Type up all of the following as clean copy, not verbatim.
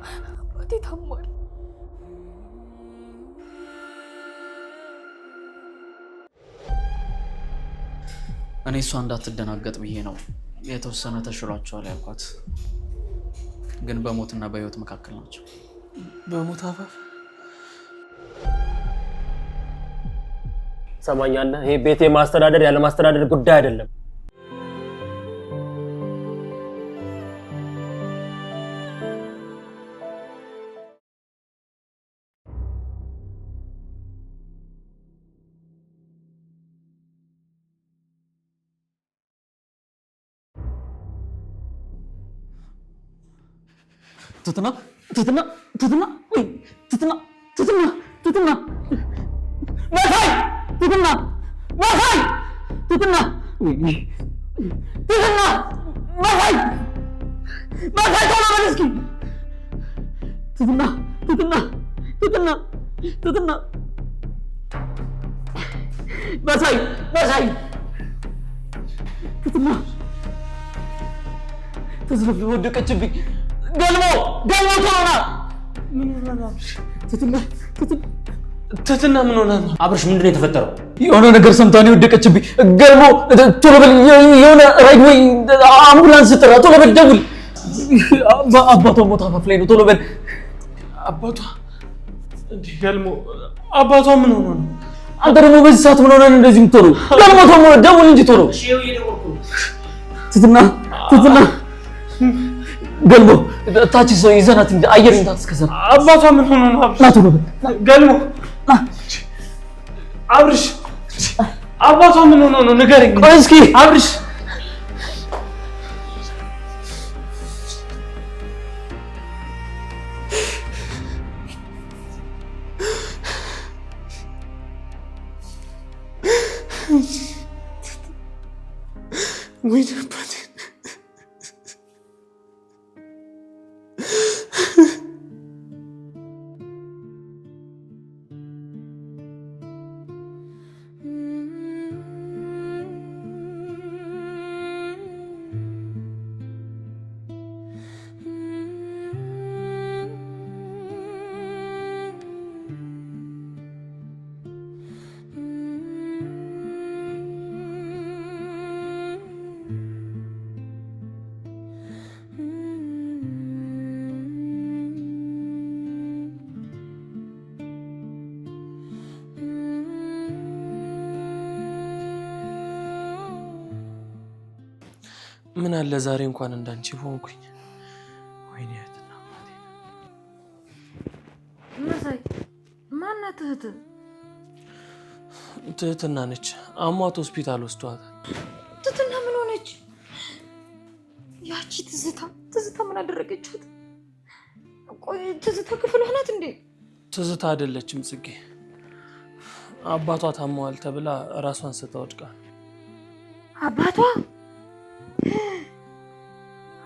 አባቴ ታሟል። እኔ እሷ እንዳትደናገጥ ብዬ ነው የተወሰነ ተሽሏቸዋል ያልኳት። ግን በሞትና በህይወት መካከል ናቸው። በሞት አፋፍ ሰማኛለህ። ይሄ ቤት የማስተዳደር ያለ ማስተዳደር ጉዳይ አይደለም። ትትና ትትና ትትና ትትና ትትና ትትና መሳይ ትትና መሳይ ትትና ትትና መሳይ መሳይ ተናገር እስኪ ትትና ትትና ትትና ትትና መሳይ መሳይ ትትና ተዝረፍ ወደቀችብኝ። ገልሞ ተሆና ምን ሆነና ትትና ምን ሆነና አብርሽ ምንድነው የተፈጠረው? የሆነ ነገር ሰምታ ነው የወደቀችብኝ። ገልሞ ቶሎ በል የሆነ ራይድ ወይ አምቡላንስ ጥራ፣ ቶሎ በል ደውል። አባቷ ሞት አፋፍ ላይ ነው። ቶሎ በል። አባቷ እንዴ? ገልሞ አባቷ ምን ሆነ ነው? አንተ ደግሞ በዚህ ሰዓት ምን ሆነ ነው እንደዚህ የምትሆነው? ገልሞ ቶሎ ደውል እንጂ ቶሎ። እሺ ይኸው እየደወልኩ ነው። ትትና ገልሞ ታች ሰው ይዘናት እንደ አየር እንታት እስከዛ አባቷ ምን ሆነ ነው? ናቱ ነው ገልሞ አብርሽ አባቷ ምን ሆነ ነው? ንገረኝ። ቆይ እስኪ አብርሽ ወይ ነበር ምን አለ ዛሬ እንኳን እንዳንቺ ሆንኩኝ። ወይኔ እህትና ማቴ መሳይ ማናት እህት? ትህትና ነች። አሟት ሆስፒታል ወስዷታል። ትትና ምን ሆነች? ያቺ ትዝታ ምን አደረገቻት? ቆይ ትዝታ ክፍል ሆናት እንዴ? ትዝታ አይደለችም ጽጌ። አባቷ ታመዋል ተብላ ራሷን ስታ ወድቃ። አባቷ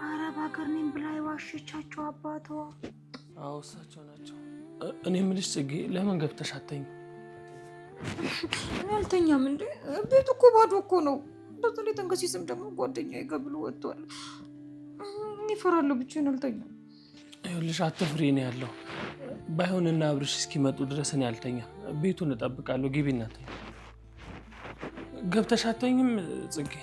አረብ ሀገር ነኝ ብላ የዋሸቻቸው አባቷ? አዎ እሳቸው ናቸው። እኔ የምልሽ ጽጌ ለምን ገብተሽ አትተኝም? እኔ አልተኛም እንዴ? ቤቱ እኮ ባዶ እኮ ነው። በተለይ ተንከሲስም ደግሞ ጓደኛዬ ጋር ብሎ ወጥቷል። እኔ እፈራለሁ፣ ብቻዬን አልተኛም። ይኸውልሽ አትፍሪ ነው ያለው። ባይሆንና አብርሽ እስኪመጡ ድረስ እኔ አልተኛም። ቤቱን እጠብቃለሁ። ግቢና ተኝ። ገብተሽ አትተኝም ጽጌ?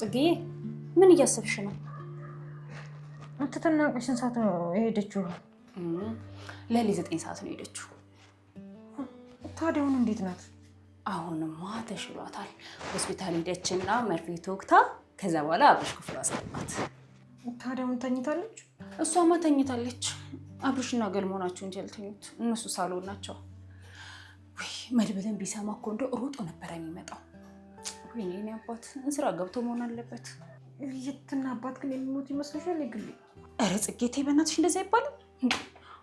ጽጌ ምን እያሰብሽ ነው? ትትና ስንት ሰዓት ነው የሄደችው? ለሊት 9 ሰዓት ነው የሄደችው። ታዲያ አሁን እንዴት ናት? አሁንማ ተሽሏታል። ሆስፒታል ሄደችና መርፌ ተወግታ ከዛ በኋላ አብርሽ ክፍሉ አስገባት። ታዲያ አሁን ተኝታለች? እሷማ ተኝታለች። አብርሽና ገልሞ ናቸው እንጂ ያልተኙት፣ እነሱ ሳሎን ናቸው። ወይ መድብልን ቢሰማ እኮ እንደው ሮጦ ነበር የሚመጣው። ወይኔ እኔ አባት እንስራ ገብቶ መሆን አለበት። የትና አባት ግን የሚሞት ይመስልሻል? ይግል ኧረ ጽጌ ተይ በእናትሽ እንደዛ አይባልም።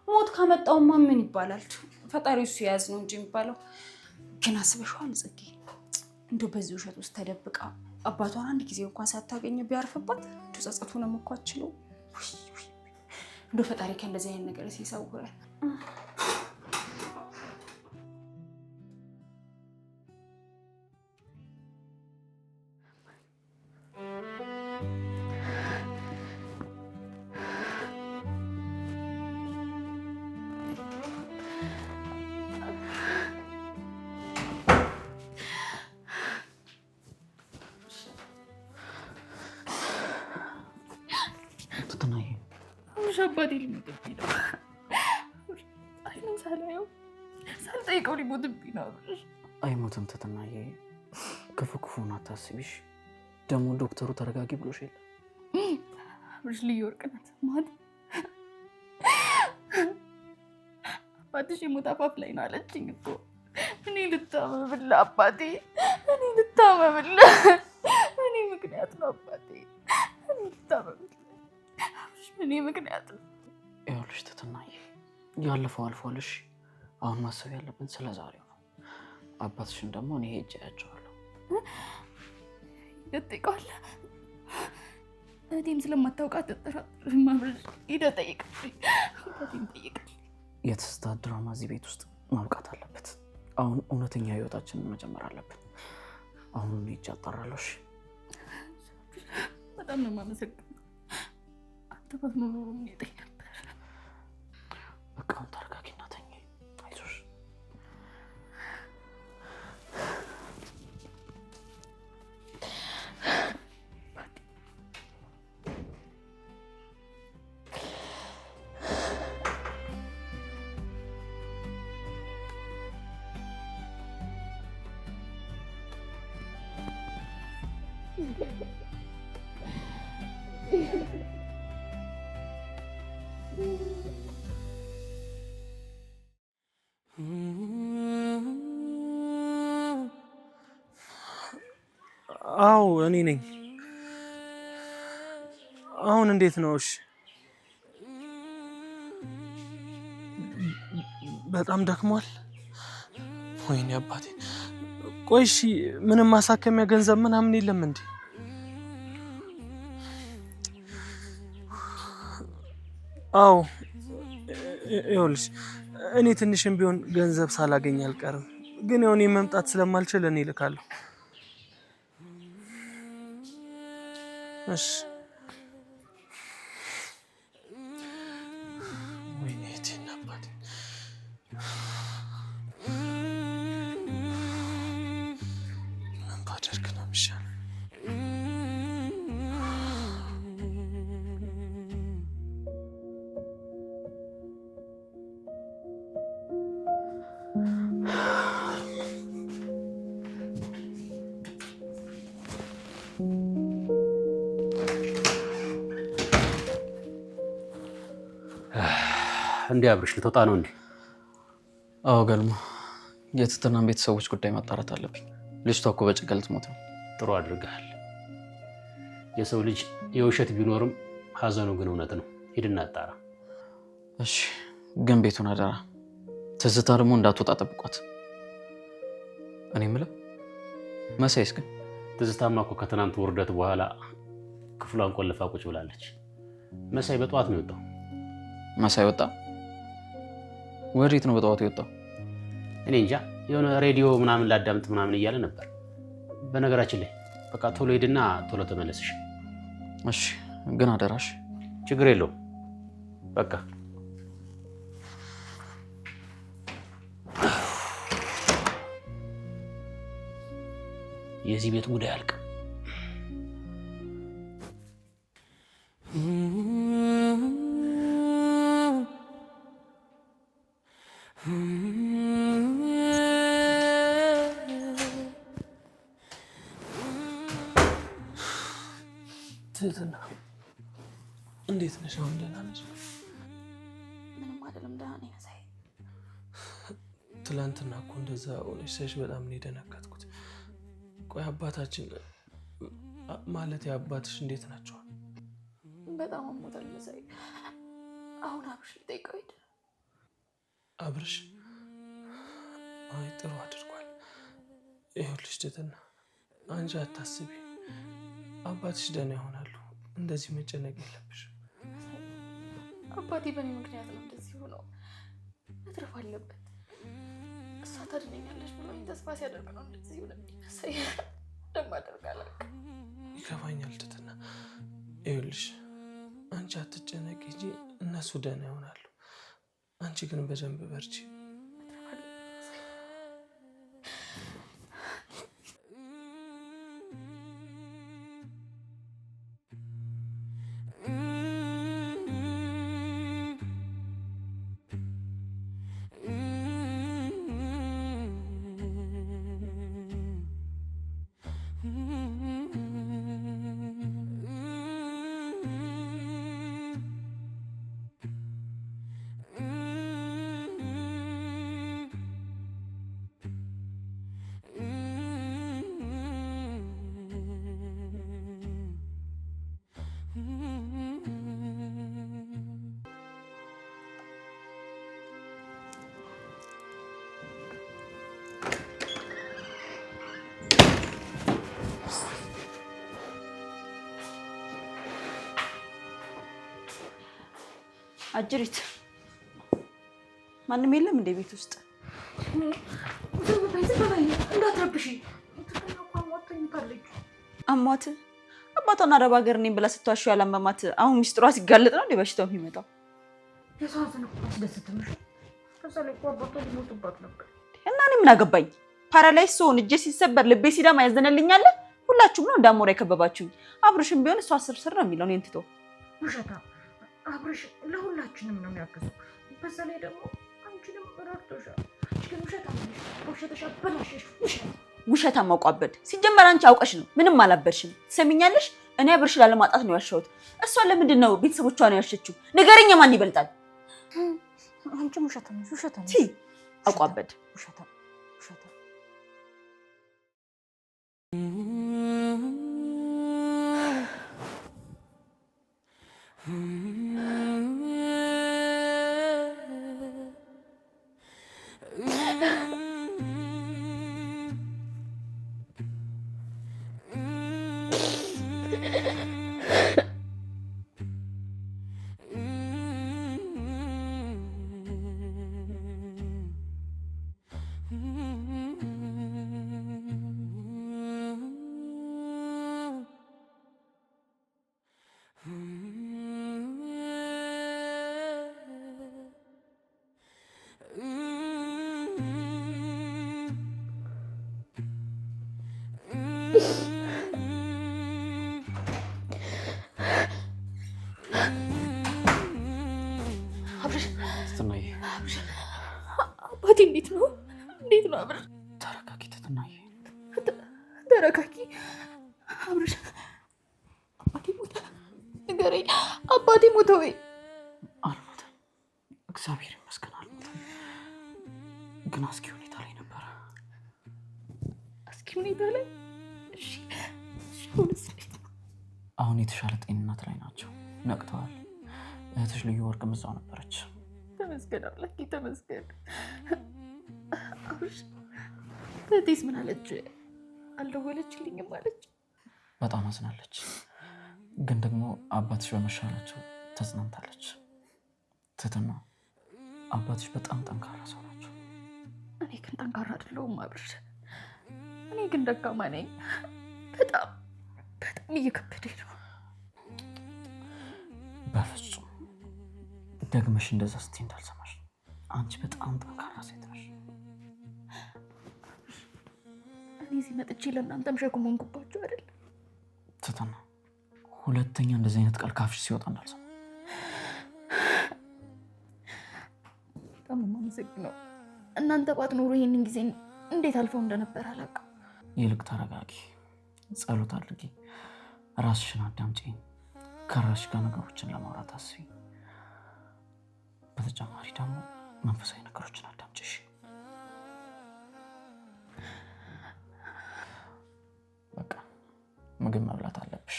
ሞት ካመጣውማ ምን ይባላል? ፈጣሪ እሱ ያዝ ነው እንጂ የሚባለው። ግን አስበሽዋል ጽጌ? እንደው በዚህ ውሸት ውስጥ ተደብቃ አባቷን አንድ ጊዜ እንኳን ሳታገኘ ቢያርፍባት እንደው ጸጸቱንም እኮ አትችለው። እንደው ፈጣሪ ከእንደዚህ አይነት ነገር ሲሰውረን። አባቴ ሊሞትብኝ ነው። አይኑን ሳላየው ሳልጠይቀው ሊሞትብኝ ነው። አይሞትም ትትናዬ፣ ክፉን አታስቢሽ። ደግሞ ዶክተሩ ተረጋጊ ብሎሽ የለ? አብርሽ ልዩ ወርቅ ናት ማለት አባትሽ የሞት አፋፍ ላይ ነው አለችኝ እኮ። እኔ ልታመምልህ አባቴ፣ እኔ ልታመምልህ። እኔ ምክንያት ነው አባቴ፣ እኔ ልታመምልህ። እኔ ምክንያት ነው። ይኸውልሽ ትትናዬ፣ ያለፈው አልፏልሽ። አሁን ማሰብ ያለብን ስለ ዛሬው ነው። አባትሽን ደግሞ እኔ ሄጄ አያቸዋለሁ። ይጠይቀዋለህ። እህቴም ስለማታውቃት ተጠራጥረሽ ማብረሽ ሄደህ ጠይቅልኝ። እህቴም ጠይቅልኝ። የትዝታ ድራማ እዚህ ቤት ውስጥ ማብቃት አለበት። አሁን እውነተኛ ህይወታችንን መጀመር አለብን። አሁን እኔ ሄጄ አጣራለሁ። በጣም ነው የማመሰግነው። ተባስ ነው ምን ይጠይቅ ነበር። በቃ ታርጋጊና ተኝ። አይዞሽ። አዎ እኔ ነኝ። አሁን እንዴት ነው? እሺ በጣም ደክሟል። ወይኔ አባቴ። ቆይ እሺ ምንም ማሳከሚያ ገንዘብ ምናምን የለም እንዴ? አዎ ይኸውልሽ እኔ ትንሽም ቢሆን ገንዘብ ሳላገኝ አልቀርም። ግን ያው እኔ መምጣት ስለማልችል እኔ እልካለሁ። እሺ ወይኔ እቴና አባቴ ምን ባደርግ ነው የሚሻለው? እንዴ አብርሽ ልትወጣ ነው እንዴ? አዎ ገልሞ፣ የትትናን ቤተሰቦች ጉዳይ ማጣራት አለብኝ። ልጅቷ እኮ በጭንቀት ልትሞት ነው። ጥሩ አድርገሃል። የሰው ልጅ የውሸት ቢኖርም ሀዘኑ ግን እውነት ነው። ሂድና አጣራ። እሺ፣ ግን ቤቱን አደራ። ትዝታ ደግሞ እንዳትወጣ ጠብቋት። እኔ የምለው መሳይስ ግን? ትዝታማ እኮ ከትናንት ውርደት በኋላ ክፍሏን ቆልፋ ቁጭ ብላለች። መሳይ በጠዋት ነው የወጣው። መሳይ ወጣ? ወዴት ነው በጠዋቱ የወጣው? እኔ እንጃ፣ የሆነ ሬዲዮ ምናምን ላዳምጥ ምናምን እያለ ነበር። በነገራችን ላይ በቃ ቶሎ ሄድና ቶሎ ተመለስሽ። እሺ፣ ግን አደራሽ። ችግር የለውም በቃ የዚህ ቤት ጉዳይ አልቅ። ትህትና እንዴት ነሽ? አሁን ደህና ነሽ? ምንም አይደለም፣ ደህና ነኝ መሳይ። ትላንትና እኮ እንደዛ ሆነሽ ሳይሽ በጣም ነው የደነገጥኩት። ቆይ አባታችን ማለት አባትሽ እንዴት ናቸው? በጣም አሞታል መሳይ። አሁን አብርሽ ሊጠይቀው ሄደ። አብርሽ? አይ ጥሩ አድርጓል። ይኸውልሽ ትህትና፣ አንቺ አታስቢ፣ አባትሽ ደህና ይሆናሉ። እንደዚህ መጨነቅ የለብሽም። አባቴ በእኔ ምክንያት ነው እንደዚህ ሆነው። መትረፍ አለበት። እሷ ታድነኛለች ብሎኝ ተስፋ ሲያደርግ ነው እንደዚህ ሆነ። ሰይ እንደማደርጋለሁ ይገባኛል ትትና። ይኸውልሽ አንቺ አትጨነቂ እንጂ እነሱ ደህና ይሆናሉ። አንቺ ግን በደንብ በርቺ። አጅሪት ማንም የለም እንደ ቤት ውስጥ? እንዳትረብሽ። አሟት አባቷን አረብ ሀገር ነኝ ብላ ስትዋሸው ያላመማት አሁን ሚስጥሯ ሲጋለጥ ነው እንደ በሽታው የሚመጣው። የሷን እኮ አስደስትምሽ። ከሰለ እኮ አባቷ ሊሞትባት ነበር። እና እኔ ምን አገባኝ? ፓራላይዝ ስሆን እጄ ሲሰበር ልቤ ሲደማ ያዘነልኛል። ሁላችሁም ነው እንዳሞራ የከበባችሁኝ። አብርሽም ቢሆን እሷ ስርስር ነው የሚለው እኔን ትቶ። ውሸታ አብርሽ ለሁላችንም ነው የሚያግዘው። በዛ ላይ ደግሞ አንቺንም ረድቶሻል። ግን ውሸትሽ አበላሸሽ። ውሸት ማውቋበድ ሲጀመር አንቺ አውቀሽ ነው። ምንም አላበድሽም። ትሰሚኛለሽ? እኔ አብርሽ ላለማጣት ነው ያሻሁት። እሷ ለምንድን ነው ቤተሰቦቿ ነው ያሸችው? ንገረኝ፣ ማን ይበልጣል? አንቺም ውሸታ አውቋበድ ውሸታ አባቴ እንዴት ነው አብርሽ? ተረጋጊ ትትናዬ፣ ተረጋጊ አብርሽ። አባቴ ሞተ? ንገረኝ፣ አባቴ ሞተ ወይ? አልሞተም፣ እግዚአብሔር ይመስገን አልሞተም። ግን አስጊ ሁኔታ ላይ ነበረ። አስጊ ሁኔታ ላይ? እሺ አሁን የተሻለ ጤንነት ላይ ናቸው፣ ነቅተዋል። እህትሽ ልዩ ወርቅም እዛው ነበረች። ተመስገን አምላኬ ተመስገን። አብርሽ እህቴስ ምን አለች? አልደወለችልኝም አለች? በጣም አዝናለች፣ ግን ደግሞ አባትሽ በመሻላቸው ተጽናንታለች። ትትና አባትሽ በጣም ጠንካራ ሰው ናቸው። እኔ ግን ጠንካራ አይደለሁም አብርሽ። እኔ ግን ደካማ ነኝ። በጣም እየከበደኝ ነው። በፍጹም ደግመሽ እንደዛ ስትይ እንዳልሰማሽ። አንቺ በጣም ጠንካራ ሴት ነሽ። እኔ እዚህ መጥቼ ለእናንተም ሸክም ሆንኩባችሁ አይደል? ትትና ሁለተኛ እንደዚህ አይነት ቃል ካፍሽ ሲወጣ እንዳልሰማ። በጣም የማመሰግነው። እናንተ ባትኖሩ ይሄንን ጊዜ እንዴት አልፈው እንደነበር አላውቅም። ይልቅ ተረጋጊ፣ ጸሎት አድርጊ፣ ራስሽን አዳምጪ፣ ከራስሽ ጋር ነገሮችን ለማውራት አስቢ። በተጨማሪ ደግሞ መንፈሳዊ ነገሮችን አዳምጪሽ። በቃ ምግብ መብላት አለብሽ።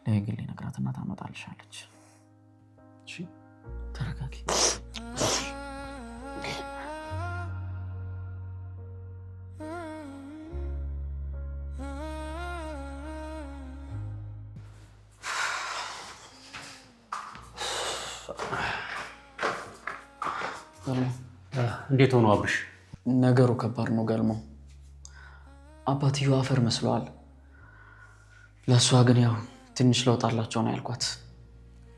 ለግሌ ነግራትና ታመጣልሻለች። እሺ ተረጋጊ። እንዴት ሆኖ አብርሽ? ነገሩ ከባድ ነው ገልሞ። አባትየው አፈር መስለዋል። ለእሷ ግን ያው ትንሽ ለውጥ አላቸው ነው ያልኳት።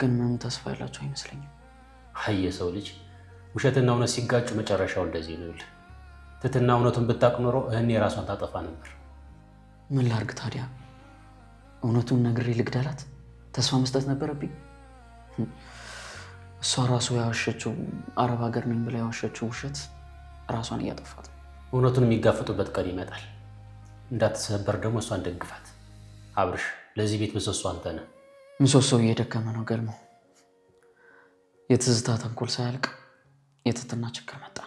ግን ምንም ተስፋ ያላቸው አይመስለኝም። አይ የሰው ልጅ ውሸትና እውነት ሲጋጩ መጨረሻው እንደዚህ ነው። ትትና እውነቱን ብታውቅ ኖሮ እህኔ የራሷን ታጠፋ ነበር። ምን ላድርግ ታዲያ? እውነቱን ነግሬ ልግደላት? ተስፋ መስጠት ነበረብኝ? እሷ ራሱ ያዋሸችው አረብ ሀገር ነኝ ብላ ያዋሸችው ውሸት ራሷን እያጠፋት። እውነቱን የሚጋፈጡበት ቀን ይመጣል። እንዳትሰበር ደግሞ እሷን ደግፋት። አብርሽ ለዚህ ቤት ምሰሶ አንተ ነህ። ምሰሶው እየደከመ ነው ገልሞ። የትዝታ ተንኮል ሳያልቅ የትትና ችግር መጣ።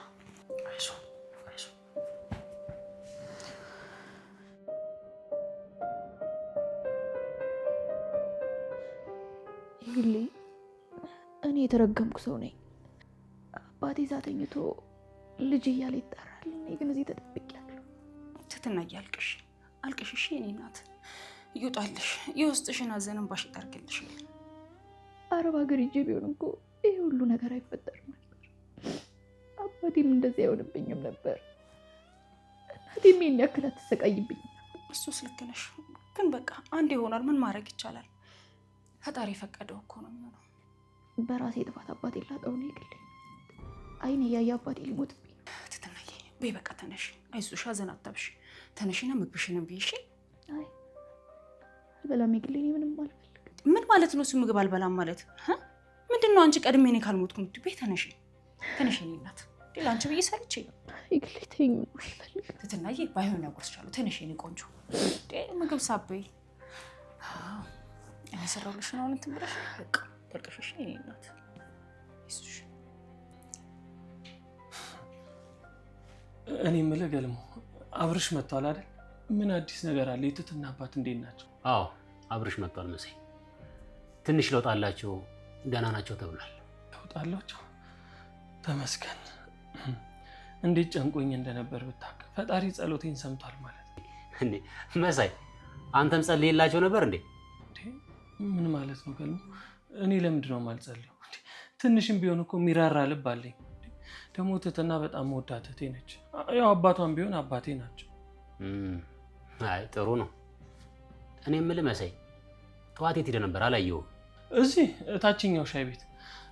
አይዞህ አይዞህ። ይሁሌ እኔ የተረገምኩ ሰው ነኝ። አባቴ እዛ ተኝቶ ልጅ እያለ ይጣራል። እኔ ግን እዚህ ተደብቄያለሁ። ትትና እያልቅሽ አልቅሽ። እሺ የኔ እናት ይውጣልሽ። የውስጥሽን ሐዘን እንባሽ ይጠርግልሽ። አረብ ሀገር ሂጄ ቢሆን እኮ ይሄ ሁሉ ነገር አይፈጠርም ነበር። አባቴም እንደዚህ አይሆንብኝም ነበር። እናቴም ይሄን ያክል አትሰቃይብኝም። እሱስ ልክ ነሽ፣ ግን በቃ አንድ ይሆናል። ምን ማድረግ ይቻላል? ፈጣሪ የፈቀደው እኮ ነው የሚሆነው። በራሴ ጥፋት አባቴ ላጣው ነው ይግል አይኔ ያየ አባቴ ሊሞትብኝ። ትትናዬ በይ በቃ ተነሽ፣ አይዞሽ፣ ሐዘን አታብሽ። ተነሽና ምግብሽንም ብይ። እሺ? አይ አልበላም ይግል። እኔ ምንም አልፈልግም። ምን ማለት ነው እሱ? ምግብ አልበላም ማለት ምንድነው? አንቺ ቀድሜ እኔ ካልሞትኩ ምት በይ ተነሽ፣ ተነሽ የኔ እናት። ሌላ አንቺ ብዬ ሰርቼ ይግል ተይኝ። ምን አልፈልግም። ትትናዬ ባይሆን ያጎርስሻለሁ። ተነሽ የኔ ቆንጆ። ምግብ ሳበይ እኔ ሰራሁልሽ ነው እንትን ብለሽ በቃ ተልቀሽሽ የኔ እናት። እሱሽ እኔ የምልህ ገልሞ አብርሽ መጥቷል አይደል? ምን አዲስ ነገር አለ? የትትና አባት እንዴት ናቸው? አዎ አብርሽ መጥቷል መሰለኝ። ትንሽ ለውጥ አላቸው፣ ደህና ናቸው ተብሏል። ለውጥ አላቸው? ተመስገን። እንዴት ጨንቆኝ እንደነበር ብታውቅ። ፈጣሪ ጸሎቴን ሰምቷል ማለት ነው። እንዴ መሳይ አንተም ጸልይላቸው ነበር እንዴ? ምን ማለት ነው ገልሞ? እኔ ለምንድን ነው የማልጸልየው? ትንሽም ቢሆን እኮ ሚራራ ልብ አለኝ። ደግሞ ትትና በጣም ወዳት እህቴ ነች። ያው አባቷም ቢሆን አባቴ ናቸው። አይ ጥሩ ነው። እኔ የምልህ መሳይ ጠዋት የት ሄደህ ነበር? አላየሁም። እዚህ ታችኛው ሻይ ቤት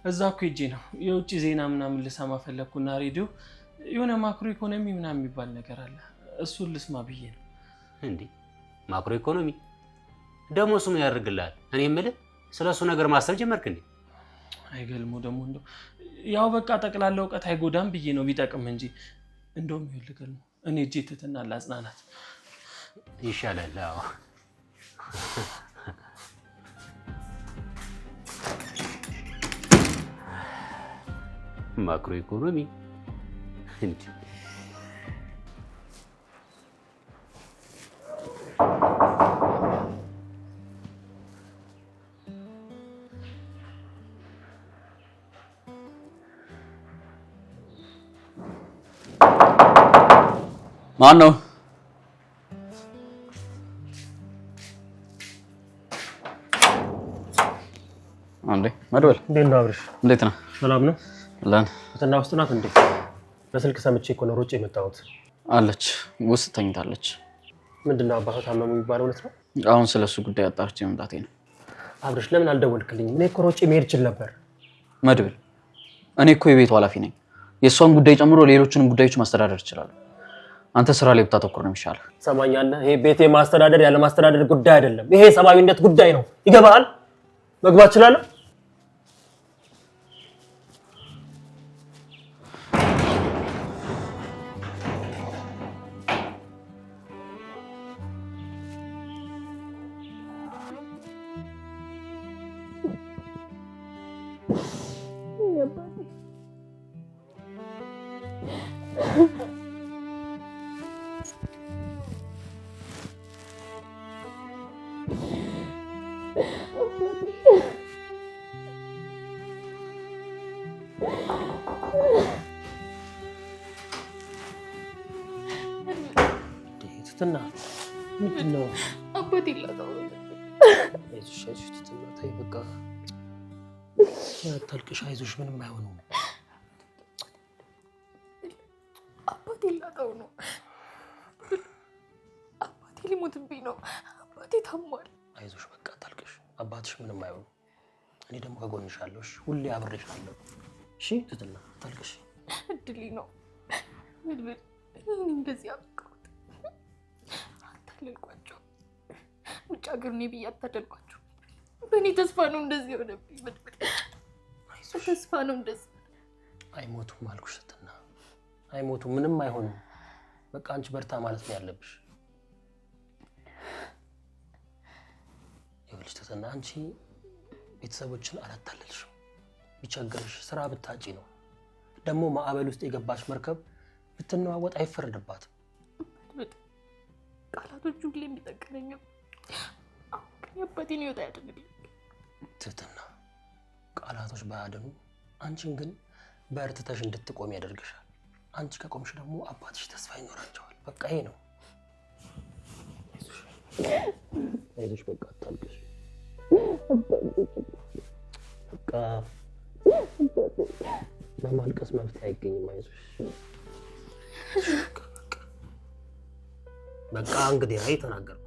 እዛ እኮ ሄጄ ነው የውጭ ዜና ምናምን ልሰማ ፈለግኩና ሬዲዮ የሆነ ማክሮ ኢኮኖሚ ምናምን የሚባል ነገር አለ። እሱን ልስማ ብዬ ነው። እንዴ ማክሮ ኢኮኖሚ ደግሞ እሱ ምን ያደርግልሃል? እኔ የምልህ ስለ እሱ ነገር ማሰብ ጀመርክ እንዴ? አይገልሞ ደግሞ እንደው ያው በቃ ጠቅላላ እውቀት አይጎዳም ብዬ ነው ቢጠቅም እንጂ። እንደውም ይኸውልህ ገልሞ እኔ እጄ ትትና ላጽናናት ይሻላል። አዎ ማክሮ ኢኮኖሚ እንዴ ማን ነው? አንዴ መድበል። እንዴት ነው አብርሽ? እንዴት ነህ? ሰላም ነው? ለን ፈተና ውስጥ ናት እንዴ? በስልክ ሰምቼ እኮ ነው ሮጬ የመጣሁት። አለች፣ ውስጥ ተኝታለች። ምንድነው አባቷ ታመሙ የሚባለው እውነት ነው? አሁን ስለሱ ጉዳይ አጣርቼ መምጣቴ ነው። አብርሽ ለምን አልደወልክልኝም? እኔ እኮ ሮጬ መሄድ እችል ነበር። መድብል፣ እኔ እኮ የቤቱ ኃላፊ ነኝ። የእሷን ጉዳይ ጨምሮ ሌሎችንም ጉዳዮች ማስተዳደር እችላለሁ። አንተ ስራ ላይ ብታተኩር ነው የሚሻለው። ሰማኛለህ? ይሄ ቤቴ ማስተዳደር ያለ ማስተዳደር ጉዳይ አይደለም። ይሄ ሰብአዊነት ጉዳይ ነው። ይገባሃል? መግባት እችላለሁ? ትትና ምንድን ነው? አባቴ ላጣው ነው። አይዞሽ አይዞሽ ትትና ተይ በቃ አታልቅሽ። አይዞሽ ምንም አይሆንም። ላጣው ነው። አባቴ ሊሞትብኝ ነው። አባቴ ታሟል። አይዞሽ በቃ አታልቅሽ። አባትሽ ምንም አይሆኑ። እኔ ደግሞ ከጎንሽ አለሁ። እሺ ሁሌ አብሬሽ አለሁ። እሺ ትትና አታልቅሽ። እድሌ ነው ምልምል እኔ እንደዚህ አብቀውት አታለልኳቸው። ውጭ ሀገር ነው ብዬ አታደልኳቸው። በእኔ ተስፋ ነው እንደዚህ ሆነብኝ። ምልምል ተስፋ ነው እንደዚህ። አይሞቱም አልኩሽ ትትና አይሞቱም። ምንም አይሆንም። በቃ አንቺ በርታ ማለት ነው ያለብሽ። ይኸውልሽ ትትና አንቺ ቤተሰቦችን አላታለልሽም። ቢቸገርሽ ስራ ብታጪ ነው። ደግሞ ማዕበል ውስጥ የገባች መርከብ ብትነዋወጥ አይፈረድባትም። ቃላቶቹ ሁሌ የሚጠቅመኝም አሁን ግን የአባቴን ህይወት አያድንልኝ። ትህትና ቃላቶች ባያድኑ አንቺን ግን በርትተሽ እንድትቆም ያደርግሻል። አንቺ ከቆምሽ ደግሞ አባትሽ ተስፋ ይኖራቸዋል። በቃ ይሄ ነው። አይዞሽ በቃ አታልቅሽ። በቃ በማልቀስ መፍትሄ አይገኝም። አይዞሽ በቃ እንግዲህ አይ ተናገርኩ።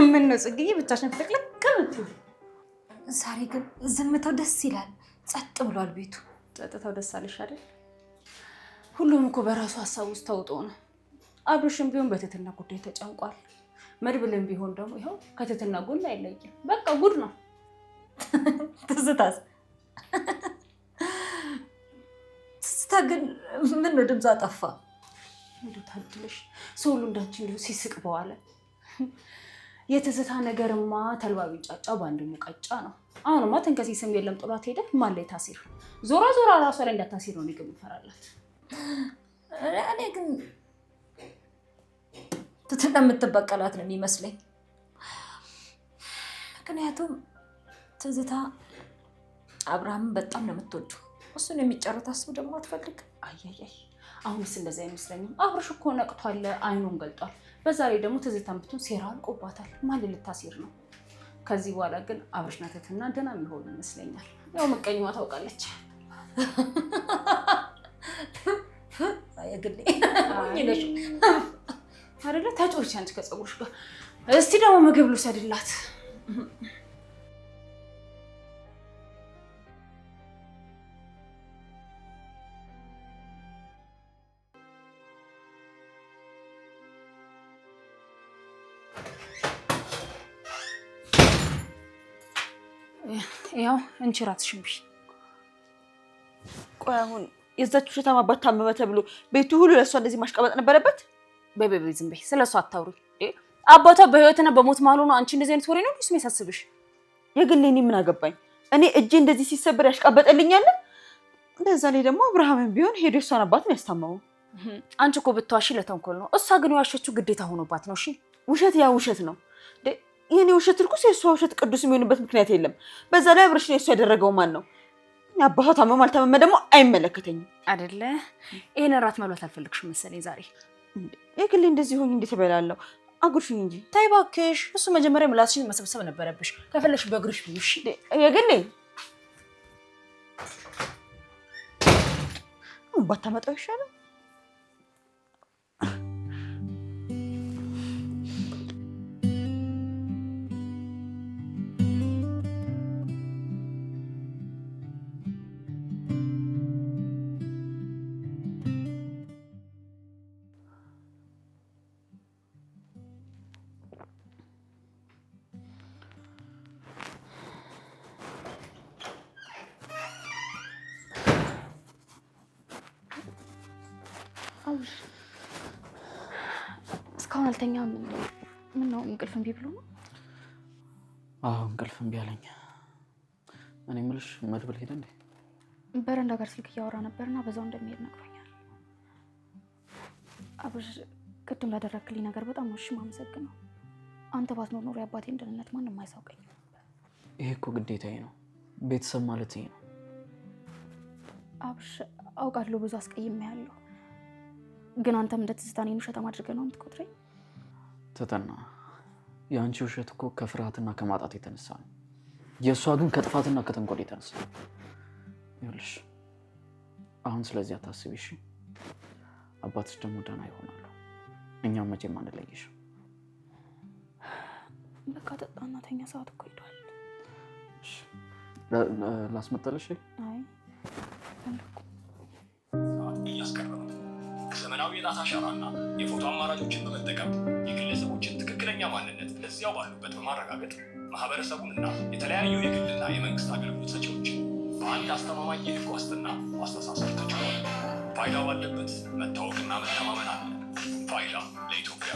ምን ነው ጽጌዬ ብቻሽን ፍልቅልቅ ብትይ? ዛሬ ግን ዝምታው ደስ ይላል። ጸጥ ብሏል ቤቱ። ጸጥታው ደስ አለሽ አይደል? ሁሉም እኮ በራሱ ሀሳብ ውስጥ ተውጦ ነው። አብርሽም ቢሆን በትህትና ጉዳይ ተጨንቋል። መድብልም ቢሆን ደግሞ ይኸው ከትህትና ጎን አይለይም። በቃ ጉድ ነው። ትዝታስ ትዝታ ግን ምን ነው ድምፅ አጠፋ? እንደው ታድለሽ ሰው ሁሉ እንዳንቺ እንዲሁ ሲስቅ በኋላ። የትዝታ ነገርማ ተልባ ቢንጫጫው በአንድ ሙቀጫ ነው። አሁንማ ተንከሲስም የለም ጥሏት ሄደ። ማን ላይ ታሲር? ዞራ ዞራ ራሷ ላይ እንዳታሲር ነው ግን የምፈራላት። እኔ ግን ትትና የምትበቀላት ነው የሚመስለኝ። ምክንያቱም ትዝታ አብርሃምን በጣም ነው የምትወዱ። እሱን የሚጨርታት ሰው ደግሞ አትፈልግ። አያያይ አሁንስ እንደዛ አይመስለኝም። አብርሽ እኮ ነቅቷል፣ አይኑን ገልጧል። በዛ ላይ ደግሞ ትዝታን ብትሆን ሴራ አልቆባታል። ማን ልታሲር ነው? ከዚህ በኋላ ግን አብርሽና ትትና ደህና የሚሆኑ ይመስለኛል። ያው ምቀኛዋ ታውቃለች። አየግዴ ወይኔሽ አይደለ ታጮች አንቺ ከጸጉርሽ ጋር። እስቲ ደግሞ ምግብ ልውሰድላት። ያው እንቺ እራትሽን ብይ። ቆይ አሁን የዛች ውሸታም አባት ታመመ ተብሎ ቤቱ ሁሉ ለእሷ እንደዚህ ማሽቀበጥ ነበረበት? በይ ዝም በይ፣ ስለሷ አታውሪ። አባቷ በህይወትና በሞት መሀል ሆኖ አንቺ እንደዚህ አይነት ወሬ ነው እሱ የሚያሳስብሽ? የግሌ እኔ ምን አገባኝ? እኔ እጄ እንደዚህ ሲሰበር ያሽቃበጠልኛል። እንደዛ ላይ ደግሞ አብርሃምን ቢሆን ሄዶ እሷን አባትን ያስታመመው። አንቺ እኮ ብትዋሺ ለተንኮል ነው። እሷ ግን የዋሸችው ግዴታ ሆኖባት ነው። እሺ ውሸት ያ ውሸት ነው። የኔ ውሸት እርኩስ የእሷ ውሸት ቅዱስ የሚሆንበት ምክንያት የለም። በዛ ላይ አብርሽን የእሱ ያደረገው ማን ነው? አባቷ ታመመ አልታመመ ደግሞ አይመለከተኝም አይደለ? ይሄን እራት መብላት አልፈልግሽም መሰለኝ ዛሬ። የግሌ እንደዚህ ሆኜ እንዴት እበላለሁ? አጉርሽኝ እንጂ። ተይ እባክሽ፣ እሱ መጀመሪያ ምላስሽን መሰብሰብ ነበረብሽ። ከፈለግሽ በእግርሽ ብይሽ። የግሌ ባታመጣው ይሻላል። እስካሁን አልተኛም። ምን ነው እንቅልፍ እምቢ ብሎ ነው? አዎ እንቅልፍ እምቢ አለኝ። እኔ የምልሽ መድብል ሄደ እንዴ? በረንዳ ጋር ስልክ እያወራ ነበርና በዛው እንደሚሄድ ነግሮኛል። አብርሽ ቅድም ላደረግልኝ ነገር በጣም ነው የማመሰግነው። አንተ ባትኖር ኖሮ የአባቴን ደህንነት ማንም አይሳውቀኝም ነበር። ይሄ እኮ ግዴታዬ ነው። ቤተሰብ ማለት ይሄ ነው። አብርሽ አውቃለሁ ብዙ አስቀይሜያለሁ፣ ግን አንተም እንደ ትዝታ እኔን ውሸታም አድርገህ ነው የምትቆጥረኝ። ትተና የአንቺ ውሸት እኮ ከፍርሃትና ከማጣት የተነሳ ነው። የእሷ ግን ከጥፋትና ከተንኮል የተነሳ ነው። ይኸውልሽ አሁን ስለዚህ አታስቢ እሺ? አባትሽ ደግሞ ደህና ይሆናሉ። እኛም መቼም አንለይሽም። በቃ ጠጣና ተኛ፣ ሰዓት እኮ ሄዷል። እሺ ላስመጣልሽ? አይ እያስቀረበ ዘመናዊ የጣት አሻራና የፎቶ አማራጮችን በመጠቀም የግለሰቦችን ትክክለኛ ማንነት እዚያው ባሉበት በማረጋገጥ ማህበረሰቡንና የተለያዩ የግልና የመንግስት አገልግሎት ሰጪዎችን በአንድ አስተማማኝ የህግ ዋስትና ማስተሳሰር ተችሏል። ፋይዳ ባለበት መታወቅና መተማመን አለ። ፋይዳ ለኢትዮጵያ።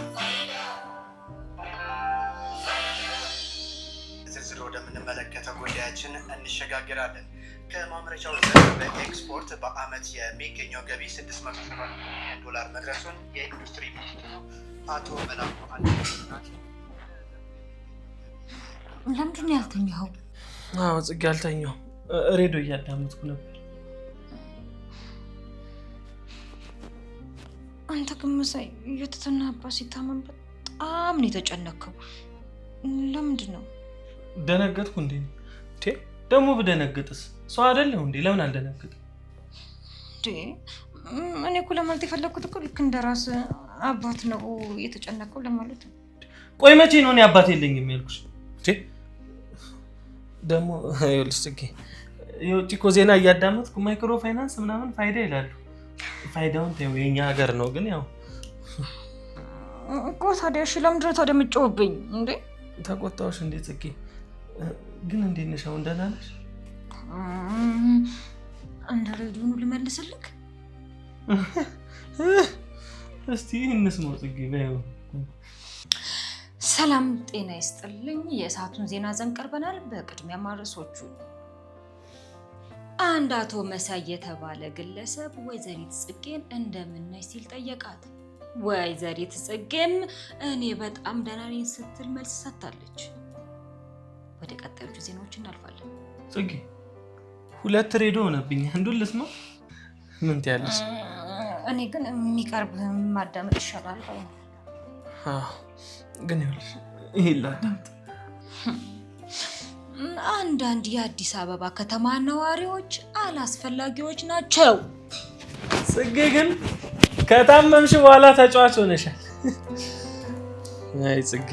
ዝርዝር ወደምንመለከተው ጉዳያችን እንሸጋግራለን። ከማምረቻው ዘርፍ በኤክስፖርት በአመት የሚገኘው ገቢ $670 ሚሊዮን መድረሱን የኢንዱስትሪ ሚኒስትሩ አቶ መላኩ ናቸው። ለምንድን ነው ያልተኛኸው? ጽጌ አልተኛሁም፣ ሬዲዮ እያዳመጥኩ ነበር። አንተ ግን መሳይ የትትና አባት ሲታመም በጣም ነው የተጨነከው። ለምንድን ነው? ደነገጥኩ እንዴ? ደግሞ ብደነግጥስ ሰው አይደለሁ እንዴ? ለምን አልደነግጥም? እኔ እኮ ለማለት የፈለግኩት እኮ ልክ እንደራስ አባት ነው የተጨነቀው ለማለት ነው። ቆይ መቼ ነው እኔ አባት የለኝም ያልኩሽ? ደግሞ ይኸውልሽ ጽጌ፣ የውጭ እኮ ዜና እያዳመጥኩ ማይክሮ ፋይናንስ ምናምን ፋይዳ ይላሉ። ፋይዳውን ተይው፣ የኛ ሀገር ነው። ግን ያው እኮ ታዲያ እሺ፣ ለምንድን ነው ታዲያ የምትጮህብኝ እንዴ? ተቆጣሁሽ እንዴ ጽጌ? ግን እንዴት ነሽ አሁን? ደህና ነሽ? እንደ ሬዲዮኑ ልመልስልክ? እስቲ እንስማው ጽጌ። በይው። ሰላም ጤና ይስጥልኝ። የሰዓቱን ዜና ዘን ቀርበናል። በቅድሚያ ማርሶቹ አንድ አቶ መሳይ የተባለ ግለሰብ ወይዘሪት ጽጌን እንደምን ነሽ ሲል ጠየቃት። ወይዘሪት ጽጌም እኔ በጣም ደህና ነኝ ስትል መልስ ሰጥታለች። ወደ ቀጣዮቹ ዜናዎች እናልፋለን። ጽጌ 2 ሬዲዮ ሆነብኝ፣ አንዱን ልስማ። ምን ትያለሽ? እኔ ግን የሚቀርብ ማዳመጥ ይሻላል። ግን ይኸውልሽ ይሄን ላዳምጥ። አንዳንድ የአዲስ አበባ ከተማ ነዋሪዎች አላስፈላጊዎች ናቸው። ጽጌ ግን ከታመምሽ በኋላ ተጫዋች ሆነሻል። አይ ጽጌ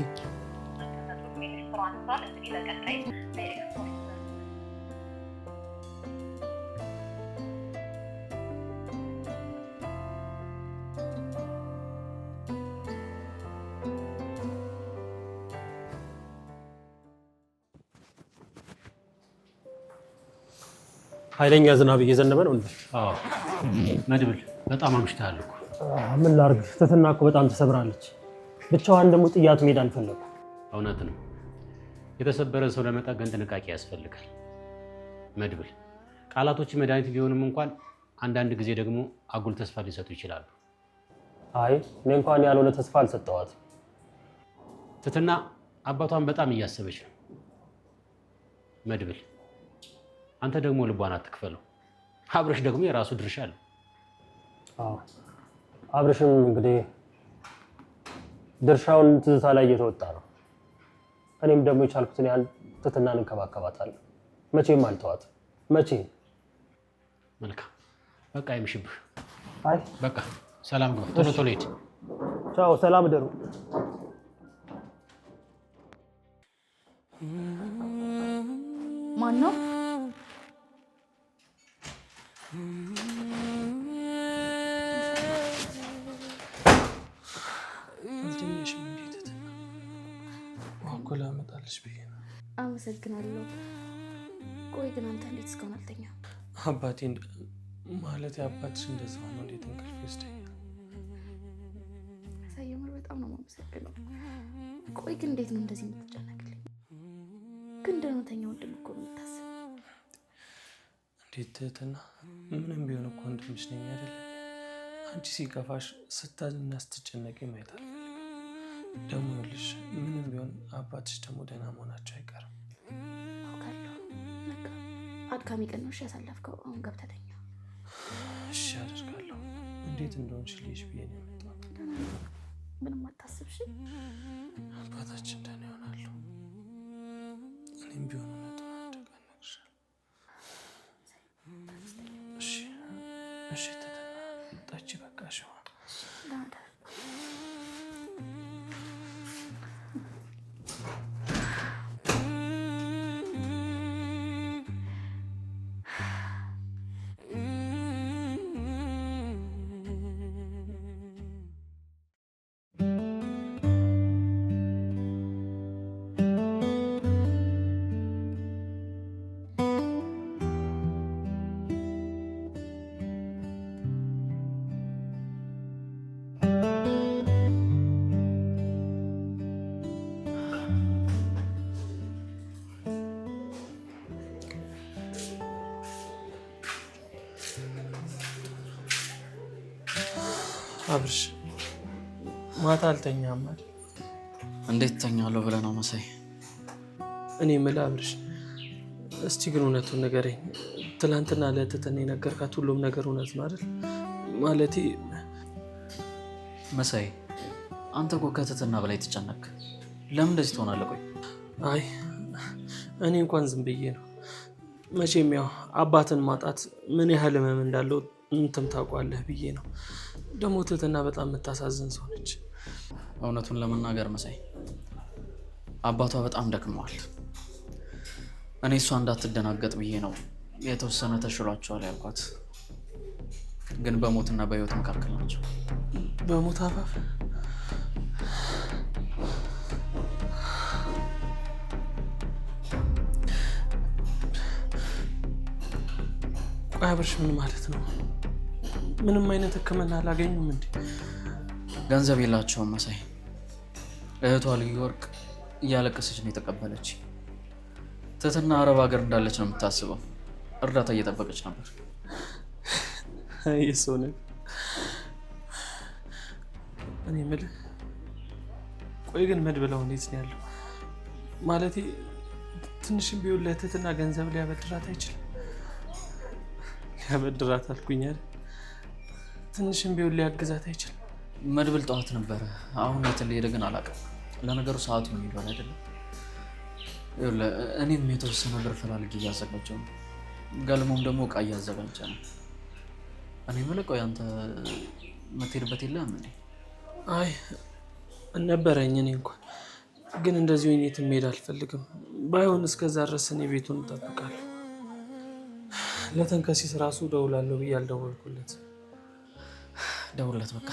ኃይለኛ ዝናብ እየዘነበ ነው እንዴ? አዎ መድብል፣ በጣም አምሽተሃል እኮ። ምን ላድርግ? ትትና እኮ በጣም ተሰብራለች። ብቻዋን ደግሞ ጥያት መሄድ አልፈለኩም። እውነት ነው። የተሰበረ ሰው ለመጠገን ጥንቃቄ ያስፈልጋል። መድብል፣ ቃላቶች መድኃኒት ቢሆንም እንኳን አንዳንድ ጊዜ ደግሞ አጉል ተስፋ ሊሰጡ ይችላሉ። አይ እኔ እንኳን ያልሆነ ተስፋ አልሰጠዋት። ትትና አባቷን በጣም እያሰበች ነው። መድብል፣ አንተ ደግሞ ልቧን አትክፈለው። አብረሽ ደግሞ የራሱ ድርሻ አለው። አብረሽም እንግዲህ ድርሻውን ትዝታ ላይ እየተወጣ ነው። እኔም ደግሞ የቻልኩትን ያህል ትትናን እንከባከባታለሁ። መቼም አልተዋት። መቼ? መልካም፣ በቃ ይምሽብህ። አይ በቃ ሰላም ግባ። ቶሎ ቶሎ ሂድ። ቻው፣ ሰላም ደሩ። ማን ነው? አልተኛሽም እንዴ? ትትና እኮ ላመጣልሽ ብዬ ነው። አመሰግናለሁ። ቆይ ግን አንተ እንዴት እስካሁን አልተኛም? አባቴ ማለት አባትሽ እንደዛ ነው። እንዴት እንቅልፍ ይወስደኛል? ሳየምር በጣም ነው የማመሰግነው። ቆይ ግን እንዴት ነው እንደዚህ የምትጨነቅልኝ? ግን እንደነተኛ ወንድም እኮ ነው የምታስብ። እንዴት ትትና? ምንም ቢሆን እኮ ወንድምሽ ነኝ አይደለ? አንቺ ሲከፋሽ ስታዝና ስትጨነቂ ማየት አልፈልግም። ደግሞ ይኸውልሽ ምንም ቢሆን አባትሽ ደግሞ ደህና መሆናቸው አይቀርም። አውቃለሁ። በቃ አድካሚ ቀን ነው ያሳለፍከው። አሁን ገብተህ ተኛ። እሺ አደርጋለሁ። እንዴት እንደሆንሽ ልይሽ ብዬ ነው የመጣሁት። ምንም አታስብሽ። አባታችን ደህና ይሆናሉ። እኔም ቢሆን እውነቱን አንድ ቀን እነግርሻለሁ። እሺ እሺ ትትና ጠጪ በቃ ሸዋ አብርሽ ማታ አልተኛም አይደል? እንዴት ተኛለሁ ብለህ ነው መሳይ? እኔ የምልህ አብርሽ፣ እስቲ ግን እውነቱን ንገረኝ። ትናንትና ለትትና የነገርካት ሁሉም ነገር እውነት ነው አይደል? ማለቴ መሳይ፣ አንተ እኮ ከትትና በላይ ተጨነቅ። ለምን እንደዚህ ትሆናለህ? ቆይ አይ እኔ እንኳን ዝም ብዬ ነው። መቼም ያው አባትን ማጣት ምን ያህል ህመም እንዳለው እንትም ታውቋለህ ብዬ ነው። ደግሞ ትትና በጣም የምታሳዝን ሰው ነች። እውነቱን ለመናገር መሳይ፣ አባቷ በጣም ደክመዋል። እኔ እሷ እንዳትደናገጥ ብዬ ነው የተወሰነ ተሽሏቸዋል ያልኳት። ግን በሞትና በህይወት መካከል ናቸው። በሞት አፋፍ? ቆይ አብርሽ፣ ምን ማለት ነው? ምንም አይነት ህክምና አላገኙም እንዴ? ገንዘብ የላቸውም መሳይ። እህቷ ልዩ ወርቅ እያለቀሰች ነው የተቀበለች። ትትና አረብ ሀገር እንዳለች ነው የምታስበው። እርዳታ እየጠበቀች ነበር። የሰው ነገር። እኔ የምልህ ቆይ ግን መድብለው እንዴት ነው ያለው? ማለቴ ትንሽም ቢሆን ለትትና ገንዘብ ሊያበድራት አይችልም? ሊያበድራት አልኩኝ አይደል? ትንሽም ቢሆን ሊያግዛት አይችልም? መድብል ጠዋት ነበረ። አሁን የት እንደሄደ ግን አላውቅም። ለነገሩ ሰዓቱ ነው የሚባል አይደለም። እኔም የተወሰነ ብር ፈላልጌ እያዘጋጀው ነው። ገልሞም ደግሞ እቃ እያዘጋጀ ነው። እኔ የምልህ ቆይ አንተ የምትሄድበት የለም እንዴ? አይ ነበረኝ እኔ እንኳን፣ ግን እንደዚህ ወይኔት መሄድ አልፈልግም። ባይሆን እስከዛ ድረስ እኔ ቤቱን እጠብቃለሁ። ለተንከሲስ ራሱ ደውላለሁ ብዬ አልደወልኩለት። ደውልለት በቃ።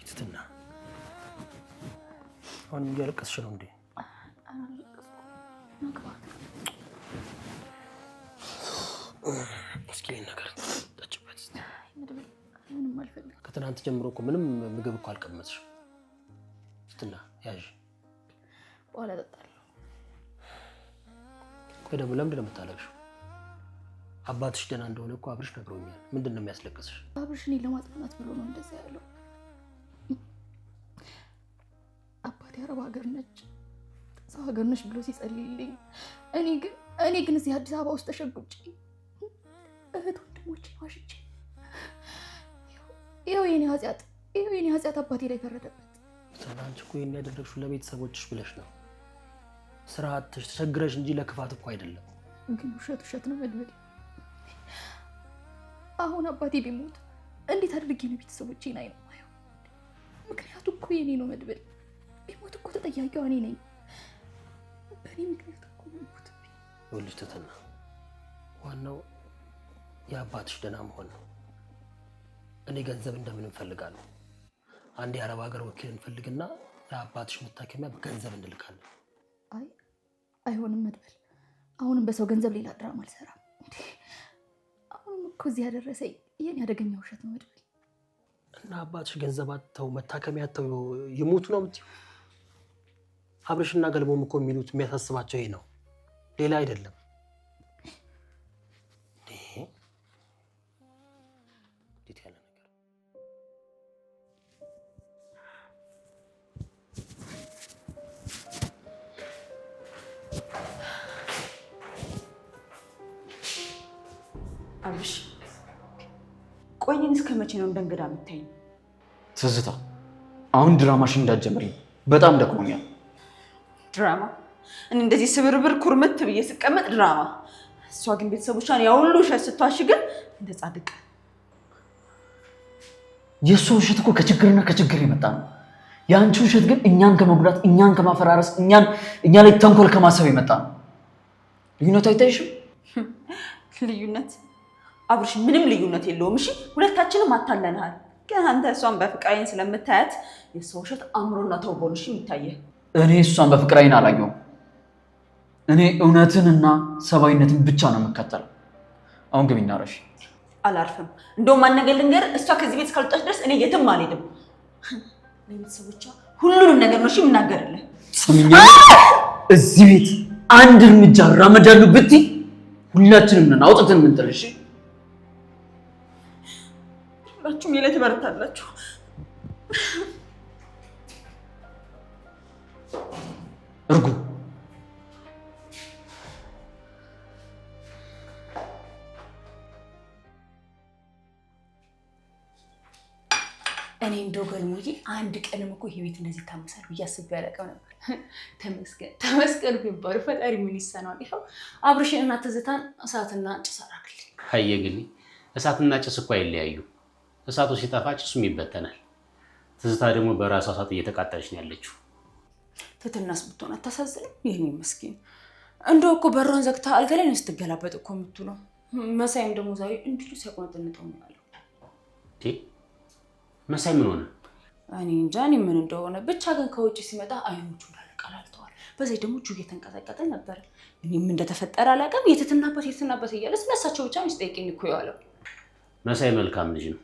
ትትና አሁን እያለቀስሽ ነው እንዴ? እስኪ ነገር ጠጭበት። ከትናንት ጀምሮ እኮ ምንም ምግብ እኮ አልቀመስሽም። ትትና ያዥ፣ በኋላ እጠጣለሁ። ቆይ ደግሞ ለምንድን ነው የምታለቅሽው? አባትሽ ደህና እንደሆነ እኮ አብርሽ ነግሮኛል። ምንድን ነው የሚያስለቅስሽ? አብርሽ እኔን ለማጽናናት ብሎ ነው እንደዛ ያለው። አባቴ አረብ ሀገር ነች፣ ሰው ሀገር ነች ብሎ ሲጸልይልኝ፣ እኔ ግን እዚህ አዲስ አበባ ውስጥ ተሸጉጬ እህት ወንድሞቼ ዋሽቼ፣ ይኸው የኔ ኃጢአት አባቴ ላይ ፈረደበት። አንቺ እኮ ይሄን ያደረግሽው ለቤተሰቦችሽ ብለሽ ነው። ስራ አጥተሽ ተቸግረሽ እንጂ ለክፋት እኮ አይደለም። ግን ውሸት ነው መድብል። አሁን አባቴ ቢሞት እንዴት አድርጌ ነው ቤተሰቦቼን አይ ነው ማየው? ምክንያቱ እኮ የኔ ነው መድብል። ቢሞት እኮ ተጠያቂዋ እኔ ነኝ። በእኔ ምክንያት እኮ ሞት። ይኸውልሽ ትትና፣ ዋናው የአባትሽ ደህና መሆን ነው። እኔ ገንዘብ እንደምን እንፈልጋለሁ። አንድ የአረብ ሀገር ወኪል እንፈልግና ለአባትሽ መታከሚያ ገንዘብ እንልካለን። አይሆንም መድብል። አሁንም በሰው ገንዘብ ሌላ ድራማ አልሰራም። አሁንም እኮ እዚህ ያደረሰኝ የኔ አደገኛ ውሸት ነው መድብል። እና አባትሽ ገንዘብ አጥተው መታከሚያ አጥተው ይሞቱ ነው የምትይው? አብርሽና ገልቦም እኮ የሚሉት የሚያሳስባቸው ይሄ ነው፣ ሌላ አይደለም። እንዴት ያለ ነገር! ቆይን እስከ መቼ ነው እንደ እንግዳ የምታይኝ? ትዝታ አሁን ድራማሽን እንዳትጀምሪ በጣም ደክሞኛል። ድራማ? እኔ እንደዚህ ስብርብር ኩርምት ብዬ ስቀመጥ ድራማ፣ እሷ ግን ቤተሰቦቿን ያ ሁሉ ውሸት ስትዋሽ ግን እንደ ጻድቅ። የእሷ ውሸት እኮ ከችግርና ከችግር የመጣ ነው። የአንቺ ውሸት ግን እኛን ከመጉዳት እኛን ከማፈራረስ እኛ ላይ ተንኮል ከማሰብ የመጣ ነው። ልዩነቱ አይታይሽም? ልዩነት አብርሽ ምንም ልዩነት የለውም። እሺ ሁለታችንም አታለንሃል። ግን አንተ እሷን በፍቅር ዓይን ስለምታያት የእሷ ውሸት አምሮና ተውቦን እሺ የሚታየህ። እኔ እሷን በፍቅር ዓይን አላየሁም። እኔ እውነትንና ሰብአዊነትን ብቻ ነው የምከተለው። አሁን ግቢ እናረፊ። አላርፍም። እንደውም አንድ ነገር ልንገርህ፣ እሷ ከዚህ ቤት እስካልወጣች ድረስ እኔ የትም አልሄድም። ለቤተሰቦቿ ሁሉንም ነገር ነው እሺ የምናገርልህ። ሰምኛለሽ? እዚህ ቤት አንድ እርምጃ እራመዳለሁ ብትይ ሁላችንም ነን አውጥተን የምንጥል። እሺ ሁላችሁም የሌት ትበረታላችሁ። እርጉ እኔ እንደው ገልሞዬ አንድ ቀንም እኮ ይሄ ቤት እንደዚህ ታመሳል ብዬ አስቤ አላውቅም ነበር። ተመስገን ቢባሉ ፈጣሪ ምን ይሰናል? ይኸው አብርሽን እና ትዝታን እሳትና ጭስ አደረግልኝ። አየግሊ እሳትና ጭስ እኮ አይለያዩ። እሳቱ ሲጠፋ ጭሱም ይበተናል። ትዝታ ደግሞ በራሷ እሳት እየተቃጠለች ነው ያለችው። ትትናስ ብትሆን አታሳዝንም? ይሄን መስኪን እንደው እኮ በሯን ዘግታ አልጋ ላይ ነው ስትገላበጥ እኮ የምትውለው። መሳይም ደግሞ ዛሬ እንዲሁ ሲያቆነጥንጠው ነው ያለው። መሳይ ምን ሆነ? እኔ እንጃ እኔ ምን እንደሆነ ብቻ ግን ከውጭ ሲመጣ አይኖቹ እንዳለ ቀላልተዋል። በዚህ ደግሞ እጁ እየተንቀጠቀጠ ነበር። እኔም እንደተፈጠረ አላውቅም። የትትናበት እያለ ስለሳቸው ብቻ ነው ሲጠይቀኝ እኮ የዋለው። መሳይ መልካም ልጅ ነው፣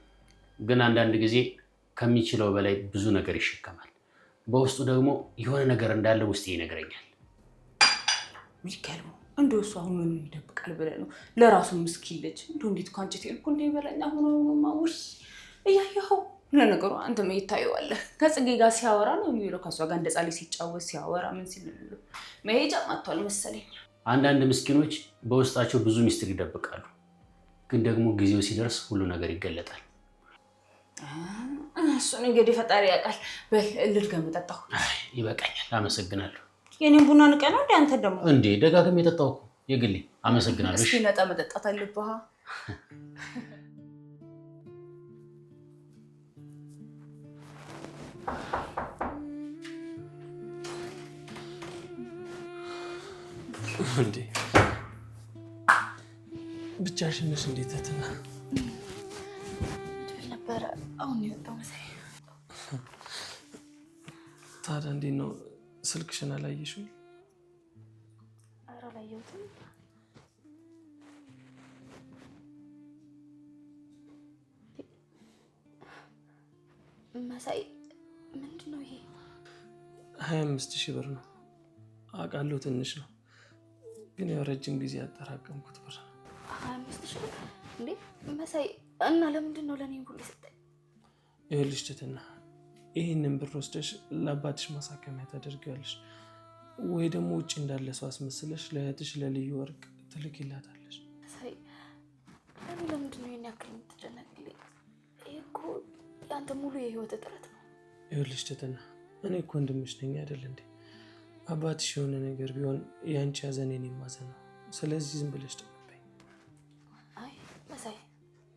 ግን አንዳንድ ጊዜ ከሚችለው በላይ ብዙ ነገር ይሸከማል። በውስጡ ደግሞ የሆነ ነገር እንዳለ ውስጤ ይነግረኛል። ሚካኤል እንደው እሱ አሁን ምን ይደብቃል ብለህ ነው? ለራሱ ምስኪን ልጅ እንደው እንዴት ካንቺ ትልኩ እንደ ይበላኛ ሆኖ ማውሽ እያየኸው። ለነገሩ አንተም ይታየዋለህ። ከጽጌ ጋር ሲያወራ ነው የሚውለው። ከሷ ጋር እንደ ጻሌ ሲጫወት ሲያወራ ምን ሲል ነው የሚውለው? መሄጃ ማጥቷል መሰለኝ። አንዳንድ ምስኪኖች በውስጣቸው ብዙ ሚስጥር ይደብቃሉ፣ ግን ደግሞ ጊዜው ሲደርስ ሁሉ ነገር ይገለጣል። እሱን እንግዲህ ፈጣሪ ያውቃል። በል ልድገም ጠጣሁ። ይበቃኛል። አመሰግናለሁ። የኔን ቡና ንቀህ ነው እንደ አንተ ደግሞ እንዴ? ደጋግሜ የጠጣሁ እኮ የግሌ። አመሰግናለሁ። እስኪ ነጣ መጠጣት አለብህ። እንዴ ብቻሽን ነሽ? እንዴት ትትና ነበረ አሁን የወጣው መሳይ። ታዲያ እንዴት ነው? ስልክሽን አላየሽም? ኧረ አላየሁትም። መሳይ ምንድን ነው ይሄ? 25,000 ብር ነው። አውቃለሁ ትንሽ ነው፣ ግን ያው ረጅም ጊዜ ያጠራቀምኩት ብር ነው። 25,000 ብር እንዴ መሳይ? እና ለምንድን ነው ለእኔ ሁሉ ሰጠኝ? ይኸውልሽ ትትና፣ ይህንን ብር ወስደሽ ለአባትሽ ማሳከሚያ ታደርጊዋለሽ፣ ወይ ደግሞ ውጭ እንዳለ ሰው አስመስለሽ ለእህትሽ ለልዩ ወርቅ ትልኪላታለሽ። መሳይ እኔ ለምንድን ነው ይሄን ያክል የምትጨነቅልኝ? ይሄ እኮ የአንተ ሙሉ የህይወት እጥረት ነው። ይኸውልሽ ትትና፣ እኔ እኮ ወንድምሽ ነኝ አይደል እንዴ? አባትሽ የሆነ ነገር ቢሆን የአንቺ ሐዘን የኔም ሐዘን ነው። ስለዚህ ዝም ብለሽ ተቀበይኝ። አይ መሳይ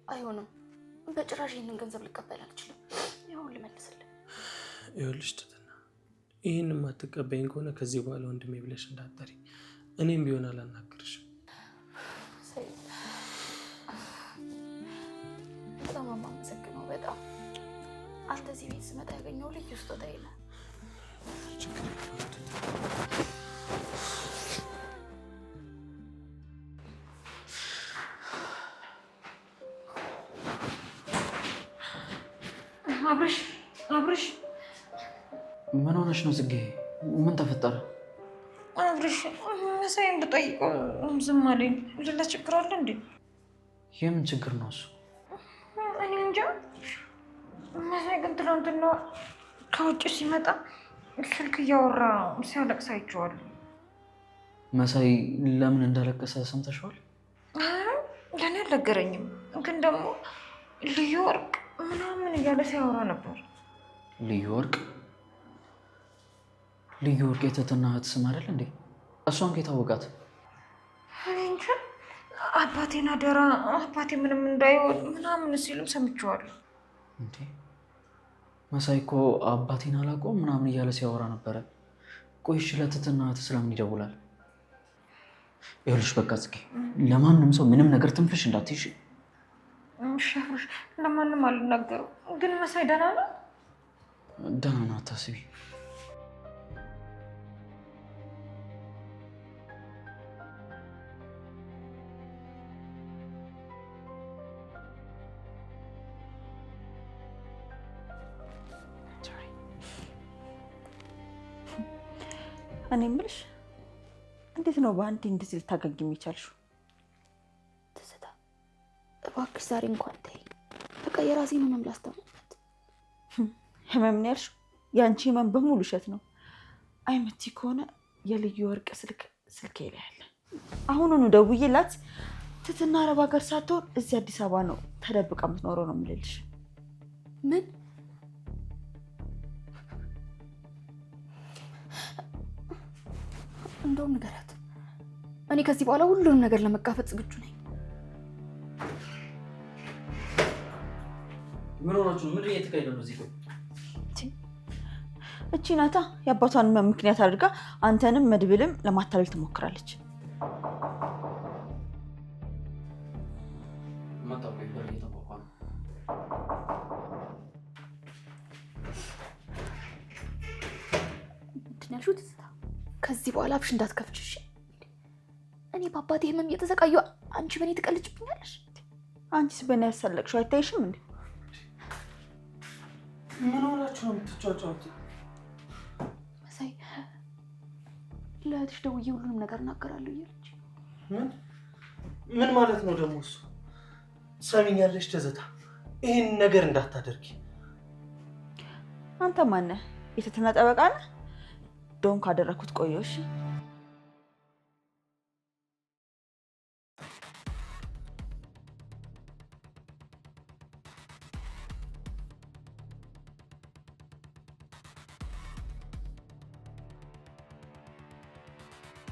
አይሆንም፣ በጭራሽ ይህንን ገንዘብ ልቀበል አልችልም። ይሁን ልመልስልህ። ይኸውልሽ ትትና፣ ይህን የማትቀበይኝ ከሆነ ከዚህ በኋላ ወንድሜ ብለሽ እንዳትጠሪ። እኔም ቢሆን አላናግርሽም። በጣም የማመሰግነው። በጣም አንተ እዚህ ቤት ስመጣ ያገኘው ልዩ ስጦታዬ ነው። አብርሽ ምን ሆነሽ ነው ጽጌ? ምን ተፈጠረ? አብርሽ መሳይን ብጠይቀው ዝም አለኝ። ሌላ ችግር አለ እንዴ? የምን ችግር ነው እሱ? እኔ እንጃ። መሳይ ግን ትናንትና ከውጭ ሲመጣ ስልክ እያወራ ሲያለቅስ አይቼዋለሁ። መሳይ ለምን እንዳለቀሰ ሰምተሽዋል? ለእኔ አልነገረኝም፣ ግን ደግሞ ልዩ ወርቅ ምናምን እያለ ሲያወራ ነበር። ልዩ ወርቅ የትህትና እህት ስም አይደል እንዴ? እሷን ከታወቃት እኔ እንጃ። አባቴን አደራ አባቴ ምንም እንዳይሆን ምናምን ሲሉም ሰምቼዋለሁ። እንዴ መሳይ እኮ አባቴን አላውቀውም ምናምን እያለ ሲያወራ ነበረ። ቆይ እሺ ለትህትና እህት ስለምን ይደውላል? ይኸውልሽ በቃ ጽጌ ለማንም ሰው ምንም ነገር ትንፍሽ እንዳትይሽ። ሸፍሽ ለማንም አልናገረው። ግን መሳይ ደህና ነው? ደህና ነው አታስቢ። እኔ የምልሽ እንዴት ነው በአንዴ እንደዚህ ልታገግም የቻልሽው? ትዝታ እባክሽ ዛሬ እንኳን ተይ። በቃ የራሴን ህመም ላስታመምበት። ህመም ነው ያልሽው? የአንቺ ህመም በሙሉ ውሸት ነው። አይመቲ ከሆነ የልዩ ወርቅ ስልኬ ላይ አለ። አሁኑኑ ደውዬላት ትህትና አረብ ሀገር ሳትሆን እዚህ አዲስ አበባ ነው ተደብቃ የምትኖረው ነው የምልልሽ። ምን? እንደውም ንገሪያት። እኔ ከዚህ በኋላ ሁሉንም ነገር ለመጋፈጥ ዝግጁ ነኝ። ምን ሆናችሁ? ምን እየተካሄደ ነው እዚህ? እቺ ናታ የአባቷን ምክንያት አድርጋ አንተንም መድብልም ለማታለል ትሞክራለች። ምንድን ያልሽው ትዝታ? ከዚህ በኋላ አፍሽ እንዳትከፍች እሺ? እኔ በአባቴ ህመም እየተሰቃየሁ አንቺ በእኔ ትቀልጅብኛለሽ? አንቺስ በእኔ ያሳለቅሽው አይታይሽም እንዴ? ምን ሆናችሁ ነው የምትጫጫሁት? መሳይ ለእህትሽ ደውዬ ሁሉንም ነገር እናገራለሁ እያለች። ምን ማለት ነው ደግሞ እሱ? ሰሚኛለሽ ትዝታ፣ ይህን ነገር እንዳታደርጊ። አንተ ማነህ? የትህትና ጠበቃ ነህ? ዶን ካደረኩት ቆየሁ። እሺ